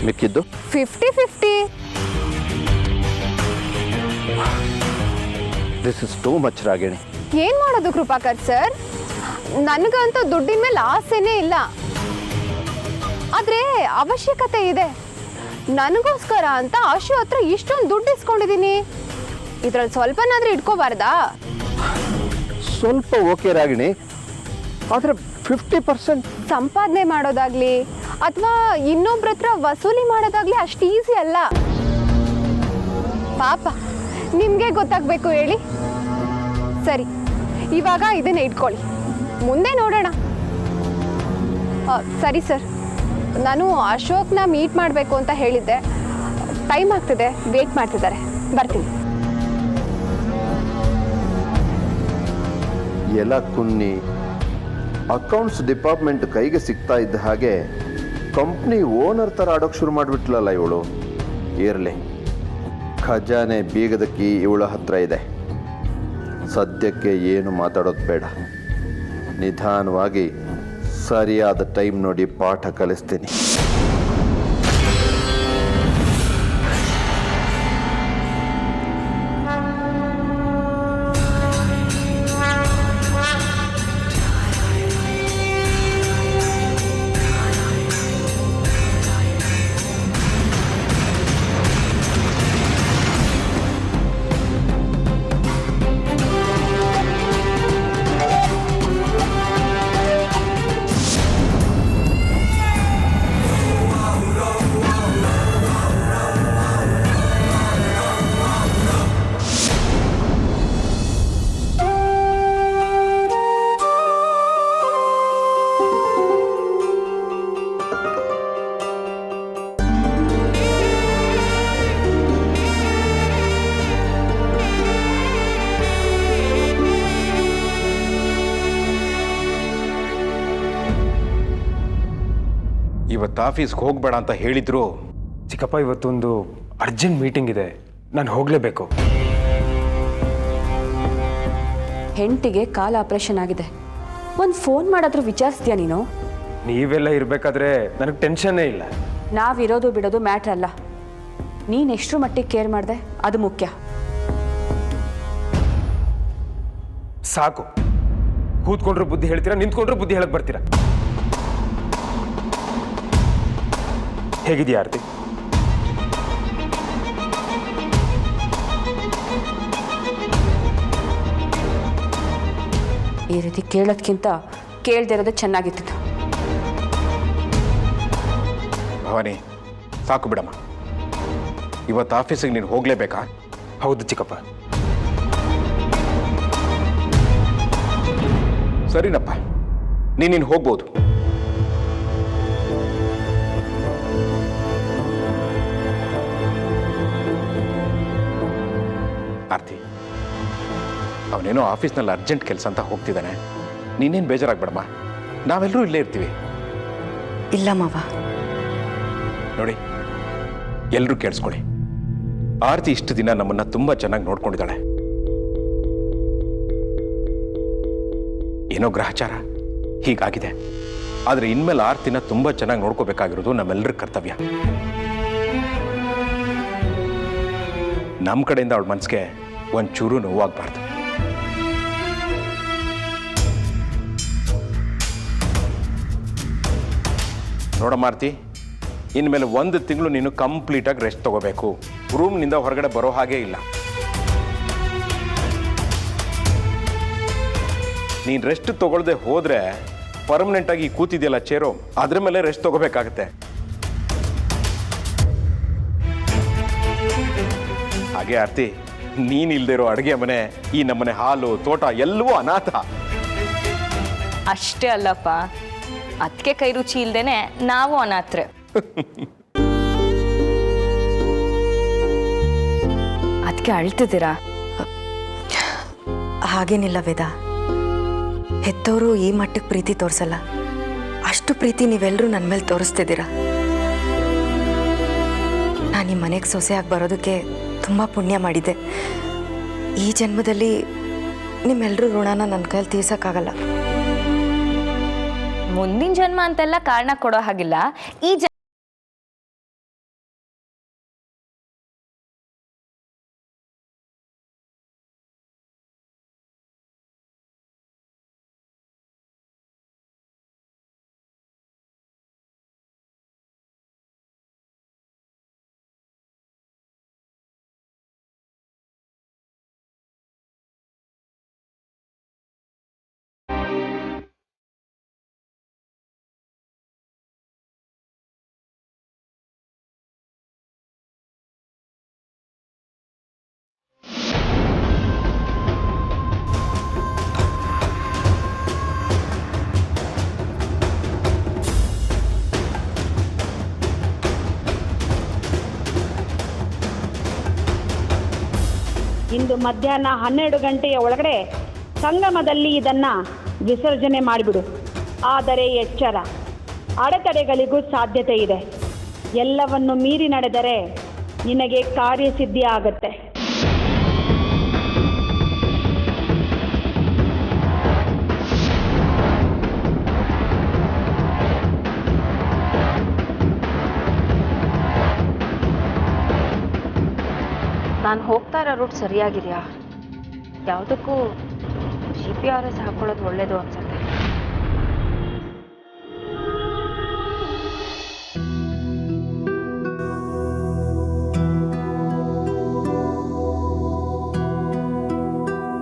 ಮಿಕ್ಕಿದ್ದು 50-50. This is too much Ragini. ಏನು ಮಾಡೋದು ಕೃಪಾಕರ್ ಸರ್, ನನಗಂತೂ ದುಡ್ಡಿನ ಮೇಲೆ ಆಸೆನೇ ಇಲ್ಲ. ಆದರೆ ಅವಶ್ಯಕತೆ ಇದೆ. ನನಗೋಸ್ಕರ ಅಂತ ಆಶು ಹತ್ರ ಇಷ್ಟೊಂದು ದುಡ್ಡು ಇಸ್ಕೊಂಡಿದ್ದೀನಿ. ಇದ್ರಲ್ಲಿ ಸ್ವಲ್ಪನಾದ್ರೂ ಇಟ್ಕೋಬಾರ್ದಾ? ಸ್ವಲ್ಪ ಓಕೆ ರಾಗಿಣಿ, ಆದರೆ 50% ಸಂಪಾದನೆ ಮಾಡೋದಾಗ್ಲಿ ಅಥವಾ ಇನ್ನೊಬ್ರ ಹತ್ರ ವಸೂಲಿ ಮಾಡೋದಾಗ್ಲಿ ಅಷ್ಟು ಈಸಿ ಅಲ್ಲ. ಪಾಪ ನಿಮಗೆ ಗೊತ್ತಾಗಬೇಕು ಹೇಳಿ. ಸರಿ, ಇವಾಗ ಇದನ್ನ ಇಟ್ಕೊಳ್ಳಿ, ಮುಂದೆ ನೋಡೋಣ. ಸರಿ ಸರ್, ನಾನು ಅಶೋಕ್ನ ಮೀಟ್ ಮಾಡಬೇಕು ಅಂತ ಹೇಳಿದ್ದೆ. ಟೈಮ್ ಆಗ್ತಿದೆ, ವೇಟ್ ಮಾಡ್ತಿದ್ದಾರೆ, ಬರ್ತೀನಿ. ಎಲ್ಲ ಕುನ್ನಿ ಅಕೌಂಟ್ಸ್ ಡಿಪಾರ್ಟ್ಮೆಂಟ್ ಕೈಗೆ ಸಿಗ್ತಾ ಇದ್ದ ಹಾಗೆ ಕಂಪ್ನಿ ಓನರ್ ಥರ ಆಡೋಕ್ಕೆ ಶುರು ಮಾಡಿಬಿಟ್ಲಲ್ಲ ಇವಳು. ಇರಲಿ, ಖಜಾನೆ ಬೀಗದ ಕೀ ಇವಳ ಹತ್ರ ಇದೆ. ಸದ್ಯಕ್ಕೆ ಏನು ಮಾತಾಡೋದು ಬೇಡ, ನಿಧಾನವಾಗಿ ಸರಿಯಾದ ಟೈಮ್ ನೋಡಿ ಪಾಠ ಕಲಿಸ್ತೀನಿ. ಇವತ್ತು ಆಫೀಸ್ಗೆ ಹೋಗಬೇಡ ಅಂತ ಹೇಳಿದ್ರು. ಚಿಕ್ಕಪ್ಪ, ಇವತ್ತೊಂದು ಅರ್ಜೆಂಟ್ ಮೀಟಿಂಗ್ ಇದೆ, ನಾನು ಹೋಗಲೇಬೇಕು. ಹೆಂಡತಿಗೆ ಕಾಲು ಆಪರೇಷನ್ ಆಗಿದೆ, ಒಂದು ಫೋನ್ ಮಾಡಿದ್ರು ವಿಚಾರಿಸ್ತೀಯ ನೀನು? ನೀವೆಲ್ಲ ಇರಬೇಕಾದ್ರೆ ನನಗೆ ಟೆನ್ಷನ್ನೇ ಇಲ್ಲ. ನಾವಿರೋದು ಬಿಡೋದು ಮ್ಯಾಟ್ರ್ ಅಲ್ಲ, ನೀನು ಎಷ್ಟರ ಮಟ್ಟಿಗೆ ಕೇರ್ ಮಾಡಿದೆ ಅದು ಮುಖ್ಯ. ಸಾಕು, ಕೂತ್ಕೊಂಡ್ರು ಬುದ್ಧಿ ಹೇಳ್ತೀರಾ, ನಿಂತ್ಕೊಂಡ್ರು ಬುದ್ಧಿ ಹೇಳಕ್ ಬರ್ತೀರಾ. ಹೇಗಿದೆಯಾ ಆರ್ತಿ? ಈ ರೀತಿ ಕೇಳೋದ್ಕಿಂತ ಕೇಳದೇ ಇರೋದೇ ಚೆನ್ನಾಗಿತ್ತು. ಭವಾನಿ, ಸಾಕು ಬಿಡಮ್ಮ. ಇವತ್ತು ಆಫೀಸಿಗೆ ನೀನು ಹೋಗಲೇಬೇಕಾ? ಹೌದು ಚಿಕ್ಕಪ್ಪ. ಸರಿನಪ್ಪ, ನೀನು ಹೋಗ್ಬೋದು. ಆರ್ತಿ, ಅವನೇನೋ ಆಫೀಸ್ನಲ್ಲಿ ಅರ್ಜೆಂಟ್ ಕೆಲಸ ಅಂತ ಹೋಗ್ತಿದ್ದಾನೆ. ನೀನೇನು ಬೇಜಾರಾಗ್ಬೇಡಮ್ಮ, ನಾವೆಲ್ಲರೂ ಇಲ್ಲೇ ಇರ್ತೀವಿ. ಇಲ್ಲ ಮಾವ. ನೋಡಿ, ಎಲ್ಲರೂ ಕೇಳಿಸ್ಕೊಳ್ಳಿ. ಆರ್ತಿ ಇಷ್ಟು ದಿನ ನಮ್ಮನ್ನ ತುಂಬಾ ಚೆನ್ನಾಗಿ ನೋಡ್ಕೊಂಡಿದ್ದಾಳೆ. ಏನೋ ಗ್ರಹಚಾರ ಹೀಗಾಗಿದೆ. ಆದರೆ ಇನ್ಮೇಲೆ ಆರ್ತಿನ ತುಂಬಾ ಚೆನ್ನಾಗಿ ನೋಡ್ಕೋಬೇಕಾಗಿರೋದು ನಮ್ಮೆಲ್ಲರ ಕರ್ತವ್ಯ. ನಮ್ಮ ಕಡೆಯಿಂದ ಅವಳ ಮನಸ್ಸಿಗೆ ಒಂಚೂರು ನೋವಾಗಬಾರ್ದು. ನೋಡಮ್ಮ ಆರ್ತಿ, ಇನ್ಮೇಲೆ 1 ತಿಂಗಳು ನೀನು ಕಂಪ್ಲೀಟಾಗಿ ರೆಸ್ಟ್ ತಗೋಬೇಕು. ರೂಮ್ನಿಂದ ಹೊರಗಡೆ ಬರೋ ಹಾಗೇ ಇಲ್ಲ. ನೀನು ರೆಸ್ಟ್ ತಗೊಳ್ದೆ ಹೋದ್ರೆ ಪರ್ಮನೆಂಟ್ ಆಗಿ ಕೂತಿದೆಯಲ್ಲ ಚೇರು, ಅದ್ರ ಮೇಲೆ ರೆಸ್ಟ್ ತಗೋಬೇಕಾಗತ್ತೆ. ಹಾಗೆ ಆರ್ತಿ, ನೀನಿಲ್ದೇ ಇರೋ ಅಡುಗೆ ಮನೆ, ಈ ನಮ್ಮನೆ ಹಾಲು ತೋಟ ಎಲ್ಲವೂ ಅನಾಥ. ಅಷ್ಟೇ ಅಲ್ಲಪ್ಪ, ಅದಕ್ಕೆ ಕೈ ರುಚಿ ಇಲ್ದೇನೆ ನಾವು ಅನಾಥ್ರೆ. ಅದಕ್ಕೆ ಅಳ್ತಿದ್ದೀರಾ? ಹಾಗೇನಿಲ್ಲ ವೇದ, ಹೆತ್ತವರು ಈ ಮಟ್ಟಕ್ಕೆ ಪ್ರೀತಿ ತೋರಿಸಲ್ಲ. ಅಷ್ಟು ಪ್ರೀತಿ ನೀವೆಲ್ಲರೂ ನನ್ನ ಮೇಲೆ ತೋರಿಸ್ತಿದ್ದೀರಾ. ನಾನು ಈ ಮನೆಗೆ ಸೊಸೆಯಾಗಿ ಬರೋದಕ್ಕೆ ತುಂಬ ಪುಣ್ಯ ಮಾಡಿದ್ದೆ. ಈ ಜನ್ಮದಲ್ಲಿ ನಿಮ್ಮೆಲ್ಲರೂ ಋಣನ ನನ್ನ ಕೈಯಲ್ಲಿ ತೀರ್ಸೋಕ್ಕಾಗಲ್ಲ. ಮುಂದಿನ ಜನ್ಮ ಅಂತೆಲ್ಲ ಕಾರಣ ಕೊಡೋ ಹಾಗಿಲ್ಲ. ಈ ಇಂದು ಮಧ್ಯಾಹ್ನ 12 ಗಂಟೆಯ ಒಳಗಡೆ ಸಂಗಮದಲ್ಲಿ ಇದನ್ನು ವಿಸರ್ಜನೆ ಮಾಡಿಬಿಡು. ಆದರೆ ಎಚ್ಚರ, ಅಡೆತಡೆಗಳಿಗೂ ಸಾಧ್ಯತೆ ಇದೆ. ಎಲ್ಲವನ್ನು ಮೀರಿ ನಡೆದರೆ ನಿನಗೆ ಕಾರ್ಯಸಿದ್ಧಿ ಆಗತ್ತೆ. ನಾನು ಹೋಗ್ತಾ ಇರೋ ರೂಟ್ ಸರಿಯಾಗಿದೆಯಾ? ಯಾವುದಕ್ಕೂ GPS ಹಾಕೊಳ್ಳೋದು ಒಳ್ಳೇದು ಅನ್ಸುತ್ತೆ.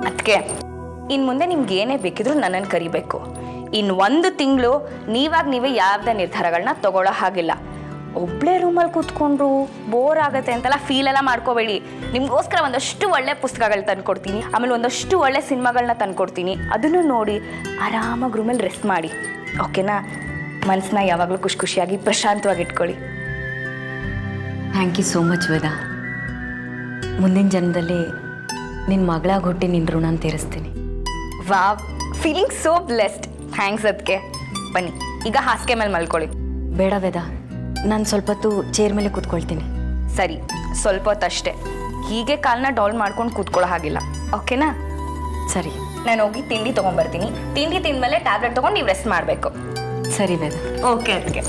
ಅದಕ್ಕೆ ಇನ್ನು ಮುಂದೆ ನಿಮ್ಗೆ ಏನೇ ಬೇಕಿದ್ರೂ ನನ್ನನ್ನು ಕರಿಬೇಕು. ಇನ್ನು 1 ತಿಂಗಳು ನೀವೇ ಯಾವುದೇ ನಿರ್ಧಾರಗಳನ್ನ ತಗೊಳ್ಳೋ ಹಾಗಿಲ್ಲ. ಒಬ್ಬಳೇ ರೂಮಲ್ಲಿ ಕೂತ್ಕೊಂಡ್ರು ಬೋರ್ ಆಗುತ್ತೆ ಅಂತೆಲ್ಲ ಫೀಲ್ ಎಲ್ಲ ಮಾಡ್ಕೋಬೇಡಿ. ನಿಮಗೋಸ್ಕರ ಒಂದಷ್ಟು ಒಳ್ಳೆ ಪುಸ್ತಕಗಳು ತಂದುಕೊಡ್ತೀನಿ, ಆಮೇಲೆ ಒಂದಷ್ಟು ಒಳ್ಳೆ ಸಿನಿಮಾಗಳನ್ನ ತಂದುಕೊಡ್ತೀನಿ. ಅದನ್ನು ನೋಡಿ ಆರಾಮಾಗಿ ರೂಮಲ್ಲಿ ರೆಸ್ಟ್ ಮಾಡಿ, ಓಕೆನಾ? ಮನಸ್ಸನ್ನ ಯಾವಾಗಲೂ ಖುಷಿಯಾಗಿ ಪ್ರಶಾಂತವಾಗಿ ಇಟ್ಕೊಳ್ಳಿ. Thank you so much Veda. ಮುಂದಿನ ಜನ್ಮದಲ್ಲಿ ನಿನ್ನ ಮಗಳಾಗಿ ಹುಟ್ಟಿ ನಿನ್ನ ಋಣನ ತೀರಿಸ್ತೀನಿ. Wow, feeling so blessed. Thanks. ಅದಕ್ಕೆ ಬನ್ನಿ ಈಗ ಹಾಸಿಗೆ ಮೇಲೆ ಮಲ್ಕೊಳ್ಳಿ. ಬೇಡ ವೇದ, ನಾನು ಸ್ವಲ್ಪ ಹೊತ್ತು ಚೇರ್ ಮೇಲೆ ಕೂತ್ಕೊಳ್ತೀನಿ. ಸರಿ, ಸ್ವಲ್ಪ ಹೊತ್ತಷ್ಟೇ. ಹೀಗೆ ಕಾಲನ್ನ ಡೌಲ್ ಮಾಡ್ಕೊಂಡು ಕೂತ್ಕೊಳ್ಳೋ ಹಾಗಿಲ್ಲ, ಓಕೆನಾ? ಸರಿ, ನಾನು ಹೋಗಿ ತಿಂಡಿ ತೊಗೊಂಡ್ಬರ್ತೀನಿ. ತಿಂಡಿ ತಿಂದಮೇಲೆ ಟ್ಯಾಬ್ಲೆಟ್ ತೊಗೊಂಡು ನೀವು ರೆಸ್ಟ್ ಮಾಡಬೇಕು. ಸರಿ ವೇದ. ಓಕೆ. ಅದಕ್ಕೆ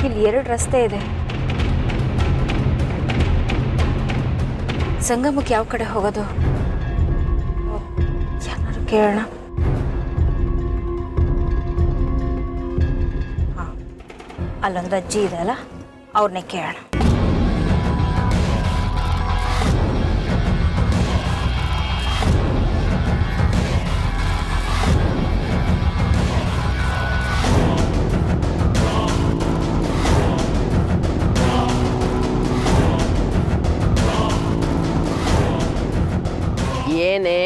ಇಲ್ಲಿ 2 ರಸ್ತೆ ಇದೆ. ಸಂಗಮಕ್ಕೆ ಯಾವ ಕಡೆ ಹೋಗೋದು? ಯಾರು ಕೇಳೋಣ. ಹಾಂ, ಅಲ್ಲೊಂದು ಅಜ್ಜಿ ಇದೆ ಅಲ್ಲ, ಅವ್ರನ್ನೇ ಕೇಳೋಣ. ಏನೇ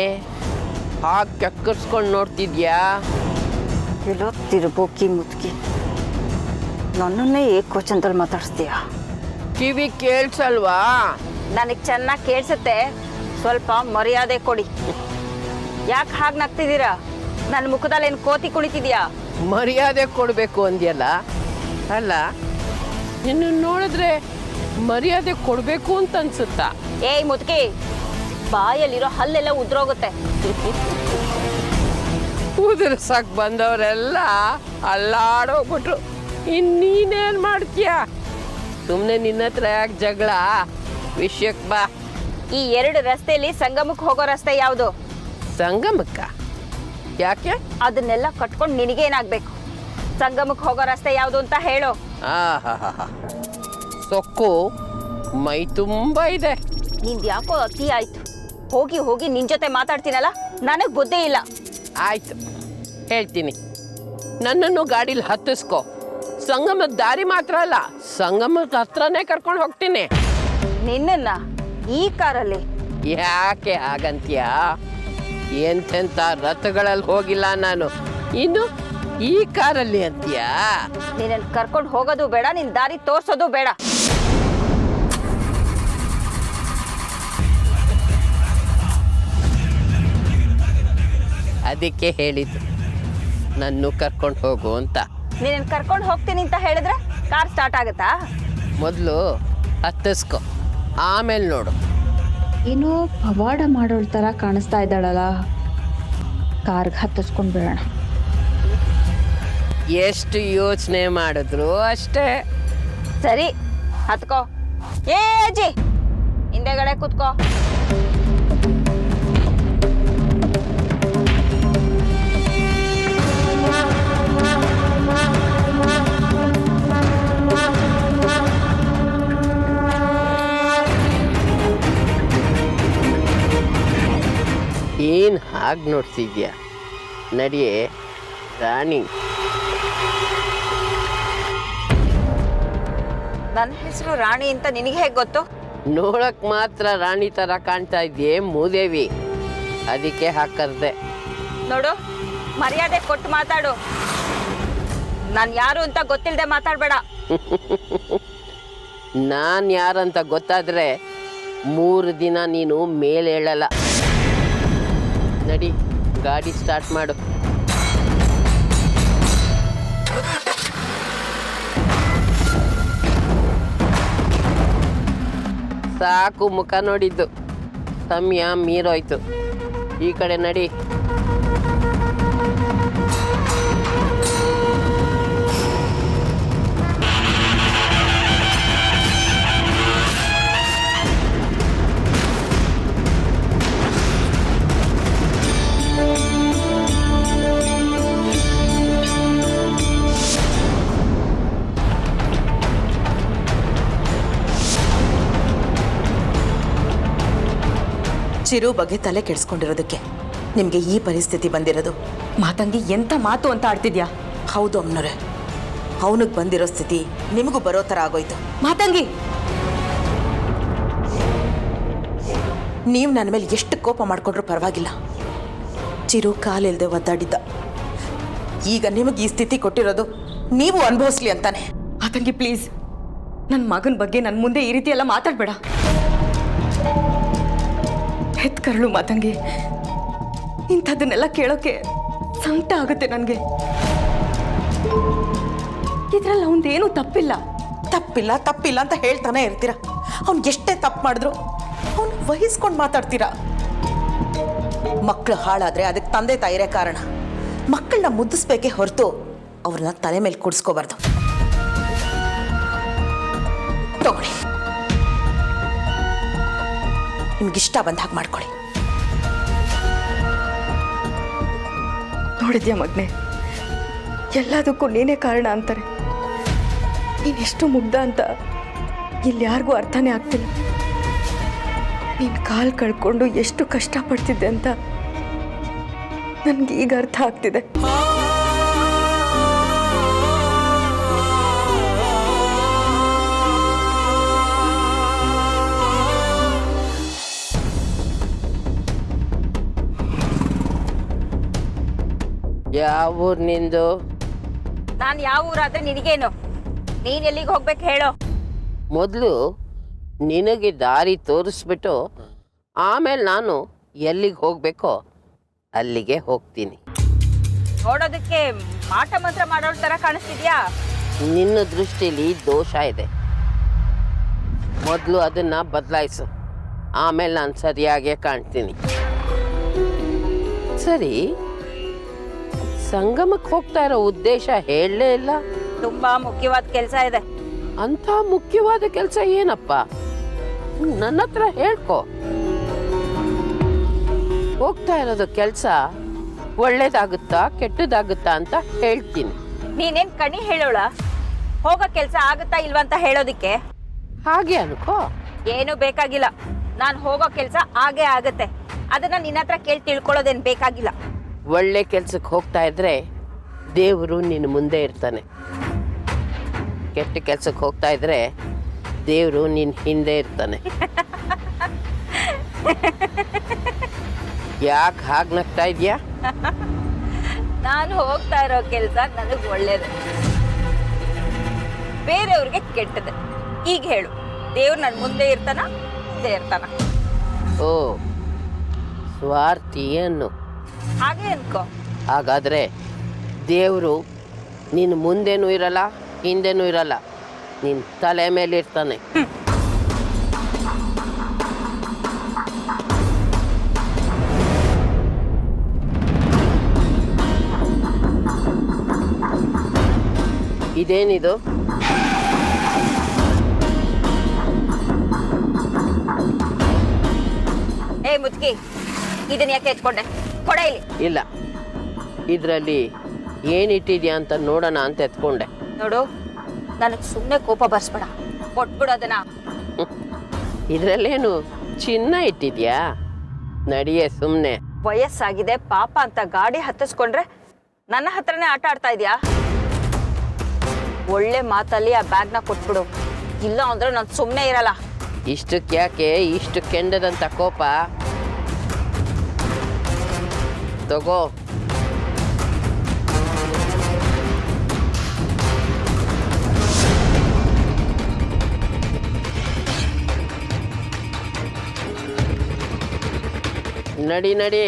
ಹಾಗೆ ಕೆಕ್ಕರ್ಸ್ಕೊಂಡು ನೋಡ್ತಿದ್ಯಾ? ಎಲ್ಲೋ ತಿರುಬೋಕಿ ಮುದುಕಿ, ನನ್ನನ್ನೇ ಏಕವಚನದಲ್ಲಿ ಮಾತಾಡಿಸ್ತೀಯ? ಕಿವಿ ಕೇಳಿಸಲ್ವಾ? ನನಗೆ ಚೆನ್ನಾಗಿ ಕೇಳಿಸುತ್ತೆ. ಸ್ವಲ್ಪ ಮರ್ಯಾದೆ ಕೊಡಿ. ಯಾಕೆ ಹಾಗೆ ನಗ್ತಿದ್ದೀರಾ? ನನ್ನ ಮುಖದಲ್ಲಿ ಏನು ಕೋತಿ ಕುಣಿತಿದ್ಯಾ? ಮರ್ಯಾದೆ ಕೊಡಬೇಕು ಅಂದ್ಯಲ್ಲ, ಅಲ್ಲ ನಿನ್ನ ನೋಡಿದ್ರೆ ಮರ್ಯಾದೆ ಕೊಡಬೇಕು ಅಂತ ಅನ್ಸುತ್ತಾ? ಏಯ್ ಮುದುಕಿ, ಬಾಯಲ್ಲಿರೋ ಹಲ್ಲೆಲ್ಲ ಉದ್ರೋಗುತ್ತೆ. ಉದುರ್ಸಕ್ ಬಂದವರೆಲ್ಲ ಅಲ್ಲಾಡೋಗ್ಬಿಟ್ರು. ಇನ್ನೀನೇನ್ ಮಾಡ್ತೀಯ? ಸುಮ್ಮನೆ ನಿನ್ನ ಹತ್ರ ಯಾಕೆ ಜಗಳ? ವಿಷಯಕ್ಕೆ ಬಾ. ಈ 2 ರಸ್ತೆಯಲ್ಲಿ ಸಂಗಮಕ್ಕೆ ಹೋಗೋ ರಸ್ತೆ ಯಾವುದು? ಸಂಗಮಕ್ಕ ಯಾಕೆ? ಅದನ್ನೆಲ್ಲ ಕಟ್ಕೊಂಡು ನಿನಗೇನಾಗಬೇಕು? ಸಂಗಮಕ್ಕೆ ಹೋಗೋ ರಸ್ತೆ ಯಾವುದು ಅಂತ ಹೇಳು. ಸೊಕ್ಕು ಮೈ ತುಂಬ ಇದೆ. ನಿಂದು ಯಾಕೋ ಅತಿ ಆಯ್ತು. ಹೋಗಿ ಹೋಗಿ ನಿನ್ ಜೊತೆ ಮಾತಾಡ್ತೀನಲ್ಲ, ನನಗೆ ಬುದ್ಧಿ ಇಲ್ಲ. ಆಯ್ತು, ಹೇಳ್ತೀನಿ. ನನ್ನನ್ನು ಗಾಡೀಲಿ ಹತ್ತಿಸ್ಕೊ. ಸಂಗಮದ ದಾರಿ ಮಾತ್ರ ಅಲ್ಲ, ಸಂಗಮದ ಹತ್ರನೇ ಕರ್ಕೊಂಡು ಹೋಗ್ತೀನಿ. ನಿನ್ನ ಈ ಕಾರಲ್ಲಿ? ಯಾಕೆ ಹಾಗಂತೀಯ? ಎಂತೆಂಥ ರಥಗಳಲ್ಲಿ ಹೋಗಿಲ್ಲ ನಾನು, ಇನ್ನು ಈ ಕಾರಲ್ಲಿ ಅಂತೀಯ? ನಿನ್ನ ಕರ್ಕೊಂಡು ಹೋಗೋದು ಬೇಡ, ನಿನ್ ದಾರಿ ತೋರ್ಸೋದು ಬೇಡ. ಅದಕ್ಕೆ ಹೇಳಿದ್ದು ನನ್ನೂ ಕರ್ಕೊಂಡು ಹೋಗು ಅಂತ. ನೀನು ಕರ್ಕೊಂಡು ಹೋಗ್ತೀನಿ ಅಂತ ಹೇಳಿದ್ರೆ ಕಾರ್ ಸ್ಟಾರ್ಟ್ ಆಗುತ್ತಾ? ಮೊದಲು ಹತ್ತಿಸ್ಕೊ, ಆಮೇಲೆ ನೋಡು. ಏನೋ ಪವಾಡ ಮಾಡೋಳ ಥರ ಕಾಣಿಸ್ತಾ ಇದ್ದಾಳಲ್ಲ, ಕಾರ್ಗೆ ಹತ್ತಿಸ್ಕೊಂಡು ಬಿಡೋಣ. ಎಷ್ಟು ಯೋಚನೆ ಮಾಡಿದ್ರು ಅಷ್ಟೇ. ಸರಿ ಹತ್ಕೋ. ಏ ಅಜ್ಜಿ, ಹಿಂದೆಗಡೆ ಕೂತ್ಕೋ. ಏನು ಹಾಗೆ ನೋಡ್ತಿದ್ಯಾ? ನಡಿಯೇ ರಾಣಿ. ನನ್ನ ಹೆಸರು ರಾಣಿ ಅಂತ ನಿನಗೆ ಹೇಗೆ ಗೊತ್ತು? ನೋಡಕ್ ಮಾತ್ರ ರಾಣಿ ಥರ ಕಾಣ್ತಾ ಇದೆಯೇ ಮೂದೇವಿ, ಅದಕ್ಕೆ ಹಾಕರ್ದೆ. ನೋಡು, ಮರ್ಯಾದೆ ಕೊಟ್ಟು ಮಾತಾಡು. ನಾನು ಯಾರು ಅಂತ ಗೊತ್ತಿಲ್ಲದೆ ಮಾತಾಡಬೇಡ. ನಾನು ಯಾರಂತ ಗೊತ್ತಾದ್ರೆ 3 ದಿನ ನೀನು ಮೇಲೆ ಹೇಳಲ್ಲ. ನಡಿ, ಗಾಡಿ ಸ್ಟಾರ್ಟ್ ಮಾಡು. ಸಾಕು ಮುಖ ನೋಡಿದ್ದು, ಸಮಯ ಮೀರೋಯ್ತು. ಈ ಕಡೆ ನಡಿ. ಚಿರು ಬಗ್ಗೆ ತಲೆ ಕೆಡಿಸ್ಕೊಂಡಿರೋದಕ್ಕೆ ನಿಮಗೆ ಈ ಪರಿಸ್ಥಿತಿ ಬಂದಿರೋದು. ಮಾತಂಗಿ ಎಂಥ ಮಾತು ಅಂತ ಆಡ್ತಿದ್ಯಾ? ಹೌದು ಅಮ್ಮನವ್ರೆ, ಅವನಿಗೆ ಬಂದಿರೋ ಸ್ಥಿತಿ ನಿಮಗೂ ಬರೋ ಥರ ಆಗೋಯ್ತು. ಮಾತಂಗಿ, ನೀವು ನನ್ನ ಮೇಲೆ ಎಷ್ಟು ಕೋಪ ಮಾಡಿಕೊಂಡ್ರೂ ಪರವಾಗಿಲ್ಲ. ಚಿರು ಕಾಲಿಲ್ಲದೆ ಒದ್ದಾಡಿದ್ದ. ಈಗ ನಿಮಗೆ ಈ ಸ್ಥಿತಿ ಕೊಟ್ಟಿರೋದು ನೀವು ಅನುಭವಿಸ್ಲಿ ಅಂತಾನೆ. ಮಾತಂಗಿ ಪ್ಲೀಸ್, ನನ್ನ ಮಗನ ಬಗ್ಗೆ ನನ್ನ ಮುಂದೆ ಈ ರೀತಿ ಎಲ್ಲ ಮಾತಾಡಬೇಡ. ಹೆತ್ಕರಳು ಮಾತಂಗಿ, ಇಂಥದ್ದನ್ನೆಲ್ಲ ಕೇಳೋಕೆ ಸಂಕಟ ಆಗುತ್ತೆ ನನಗೆ. ಇದ್ರಲ್ಲಿ ಅವನದೇನು ತಪ್ಪಿಲ್ಲ. ತಪ್ಪಿಲ್ಲ ತಪ್ಪಿಲ್ಲ ಅಂತ ಹೇಳ್ತಾನೆ ಇರ್ತೀರ. ಅವ್ನು ಎಷ್ಟೇ ತಪ್ಪು ಮಾಡಿದ್ರು ಅವ್ನು ವಹಿಸ್ಕೊಂಡು ಮಾತಾಡ್ತೀರಾ. ಮಕ್ಕಳು ಹಾಳಾದ್ರೆ ಅದಕ್ಕೆ ತಂದೆ ತಾಯಿರೇ ಕಾರಣ. ಮಕ್ಕಳನ್ನ ಮುದ್ದಿಸ್ಬೇಕೇ ಹೊರತು ಅವ್ರನ್ನ ತಲೆ ಮೇಲೆ ಕೂಡಿಸ್ಕೋಬಾರ್ದು. ತಗೊಳ್ಳಿ, ನಿಮ್ಗಿಷ್ಟ ಬಂದ ಹಾಗೆ ಮಾಡ್ಕೊಳ್ಳಿ. ನೋಡಿದ್ಯಾ ಮಗನೆ, ಎಲ್ಲದಕ್ಕೂ ನೀನೇ ಕಾರಣ ಅಂತಾರೆ. ನೀನೆಷ್ಟು ಮುಗ್ಧ ಅಂತ ಇಲ್ಲಿ ಯಾರಿಗೂ ಅರ್ಥನೇ ಆಗ್ತಿಲ್ಲ. ನೀನು ಕಾಲು ಕಳ್ಕೊಂಡು ಎಷ್ಟು ಕಷ್ಟಪಡ್ತಿದ್ದೆ ಅಂತ ನನಗೆ ಈಗ ಅರ್ಥ ಆಗ್ತಿದೆ. ಯಾವ ಊರು ನಿಂದು? ನಾನು ಯಾವ ಊರಾದ್ರೆ ನಿನಗೇನು? ನೀನು ಎಲ್ಲಿಗೆ ಹೋಗ್ಬೇಕು ಹೇಳೋ? ಮೊದಲು ನಿನಗೆ ದಾರಿ ತೋರಿಸ್ಬಿಟ್ಟು ಆಮೇಲೆ ನಾನು ಎಲ್ಲಿಗೆ ಹೋಗಬೇಕೋ ಅಲ್ಲಿಗೆ ಹೋಗ್ತೀನಿ. ನೋಡೋದಕ್ಕೆ ಮಾಟ ಮಂತ್ರ ಮಾಡೋಳ ಥರ ಕಾಣಿಸ್ತಿದ್ಯಾ? ನಿನ್ನ ದೃಷ್ಟಿಲಿ ದೋಷ ಇದೆ. ಮೊದಲು ಅದನ್ನು ಬದಲಾಯಿಸು, ಆಮೇಲೆ ನಾನು ಸರಿಯಾಗೇ ಕಾಣ್ತೀನಿ. ಸರಿ, ಸಂಗಮಕ್ಕೆ ಹೋಗ್ತಾ ಇರೋ ಉದ್ದೇಶ ಹೇಳಲೇ ಇಲ್ಲ. ತುಂಬಾ ಮುಖ್ಯವಾದ ಕೆಲಸ ಇದೆ. ಅಂಥ ಮುಖ್ಯವಾದ ಕೆಲಸ ಏನಪ್ಪ? ನನ್ನ ಹತ್ರ ಹೇಳ್ಕೊ. ಹೋಗ್ತಾ ಇರೋದು ಕೆಲಸ ಒಳ್ಳೇದಾಗುತ್ತಾ ಕೆಟ್ಟದಾಗುತ್ತಾ ಅಂತ ಹೇಳ್ತೀನಿ. ನೀನೇನ್ ಕಣಿ ಹೇಳೋಳ? ಹೋಗೋ ಕೆಲಸ ಆಗುತ್ತಾ ಇಲ್ವಾ ಅಂತ ಹೇಳೋದಿಕ್ಕೆ? ಹಾಗೆ ಅನ್ಕೋ. ಏನು ಬೇಕಾಗಿಲ್ಲ, ನಾನು ಹೋಗೋ ಕೆಲಸ ಆಗೇ ಆಗುತ್ತೆ. ಅದನ್ನ ನಿನ್ನ ಹತ್ರ ಕೇಳಿ ತಿಳ್ಕೊಳ್ಳೋದೇನು ಬೇಕಾಗಿಲ್ಲ. ಒಳ್ಳೆ ಕೆಲ್ಸಕ್ಕೆ ಹೋಗ್ತಾ ಇದ್ರೆ ದೇವರು ನಿನ್ನ ಮುಂದೆ ಇರ್ತಾನೆ. ಕೆಟ್ಟ ಕೆಲ್ಸಕ್ಕೆ ಹೋಗ್ತಾ ಇದ್ರೆ ದೇವರು ನಿನ್ನ ಹಿಂದೆ ಇರ್ತಾನೆ. ಯಾಕೆ ಹಾಗೆ ನಗ್ತಾ ಇದೆಯಾ? ನಾನು ಹೋಗ್ತಾ ಇರೋ ಕೆಲಸ ನನಗೆ ಒಳ್ಳೇದು, ಬೇರೆಯವ್ರಿಗೆ ಕೆಟ್ಟದೆ. ಈಗ ಹೇಳು, ದೇವ್ರು ನನ್ನ ಮುಂದೆ ಇರ್ತಾನ, ಹಿಂದೆ ಇರ್ತಾನ? ಓ, ಸ್ವಾರ್ಥಿ ಅನ್ನು. ಹಾಗೆ ಅನ್ಕೋ. ಹಾಗಾದರೆ ದೇವರು ನಿನ್ನ ಮುಂದೆನೂ ಇರಲ್ಲ ಹಿಂದೆನೂ ಇರಲ್ಲ, ನಿನ್ನ ತಲೆ ಮೇಲೆ ಇರ್ತಾನೆ. ಇದೇನಿದು? ಏ ಮುದುಕಿ, ಇದನ್ನ ಯಾಕೆ ಎತ್ಕೊಂಡೆ? ಕೊಡೆ ಇಲ್ಲಿ. ಇಲ್ಲ, ಇದರಲ್ಲಿ ಏನಿಟ್ಟಿದ್ಯಾ ಅಂತ ನೋಡೋಣ ಅಂತ ಎತ್ಕೊಂಡೆ. ನೋಡು, ನನಗೆ ಸುಮ್ಮನೆ ಕೋಪ ಬರ್ಸ್ಬೇಡ, ಕೊಟ್ಬಿಡು ಅದನ್ನ. ಇದರಲ್ಲೇನು ಚಿನ್ನ ಇಟ್ಟಿದ್ಯಾ? ನಡಿಯೇ ಸುಮ್ಮನೆ. ವಯಸ್ಸಾಗಿದೆ ಪಾಪ ಅಂತ ಗಾಡಿ ಹತ್ತಿಸ್ಕೊಂಡ್ರೆ ನನ್ನ ಹತ್ರನೇ ಆಟ ಆಡ್ತಾ ಇದೀಯಾ? ಒಳ್ಳೆ ಮಾತಲ್ಲಿ ಆ ಬ್ಯಾಗ್ನ ಕೊಟ್ಬಿಡು, ಇಲ್ಲ ಅಂದ್ರೆ ನಾನು ಸುಮ್ಮನೆ ಇರಲ್ಲ. ಇಷ್ಟಕ್ಕೆ ಯಾಕೆ ಇಷ್ಟು ಕೆಂಡದಂತ ಕೋಪ? ತಗೋ. ನಡಿ ನಡಿ.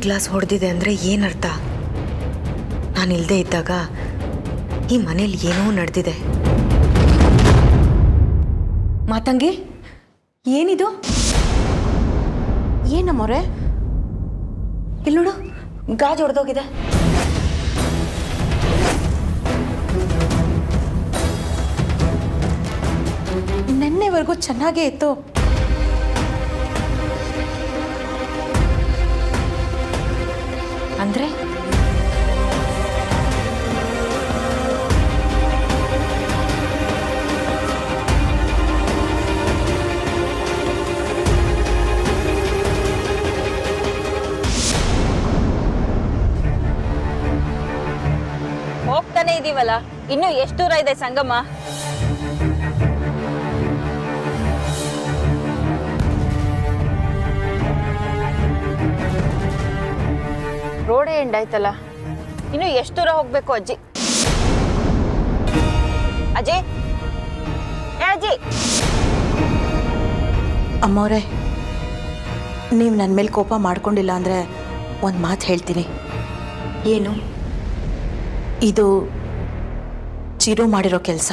ಗ್ಲಾಸ್ ಹೊಡೆದಿದೆ ಅಂದರೆ ಏನರ್ಥ? ನಾನಿಲ್ಲದೆ ಇದ್ದಾಗ ಈ ಮನೇಲಿ ಏನೋ ನಡೆದಿದೆ. ಮಾತಂಗಿ, ಏನಿದು? ಏನಮ್ಮವ್ರೆ? ಇಲ್ಲಿ ನೋಡು, ಗಾಜು ಹೊಡೆದೋಗಿದೆ. ನೆನ್ನೆವರೆಗೂ ಚೆನ್ನಾಗೇ ಇತ್ತು. ಅಂದರೆ ಹೋಗ್ತಾನೆ ಇದೀವಲ್ಲ, ಇನ್ನು ಎಷ್ಟು ದೂರ ಇದೆ ಸಂಗಮ? ರೋಡೇ ಎಂಡ್ ಆಯ್ತಲ್ಲ, ಇನ್ನು ಎಷ್ಟು ದೂರ ಹೋಗ್ಬೇಕು ಅಜ್ಜಿ? ಅಜ್ಜಿ, ಏ ಅಜ್ಜಿ! ಅಮ್ಮವ್ರೆ, ನೀವು ನನ್ನ ಮೇಲೆ ಕೋಪ ಮಾಡ್ಕೊಂಡಿಲ್ಲ ಅಂದರೆ ಒಂದು ಮಾತು ಹೇಳ್ತೀನಿ. ಏನು? ಇದು ಚಿರು ಮಾಡಿರೋ ಕೆಲಸ.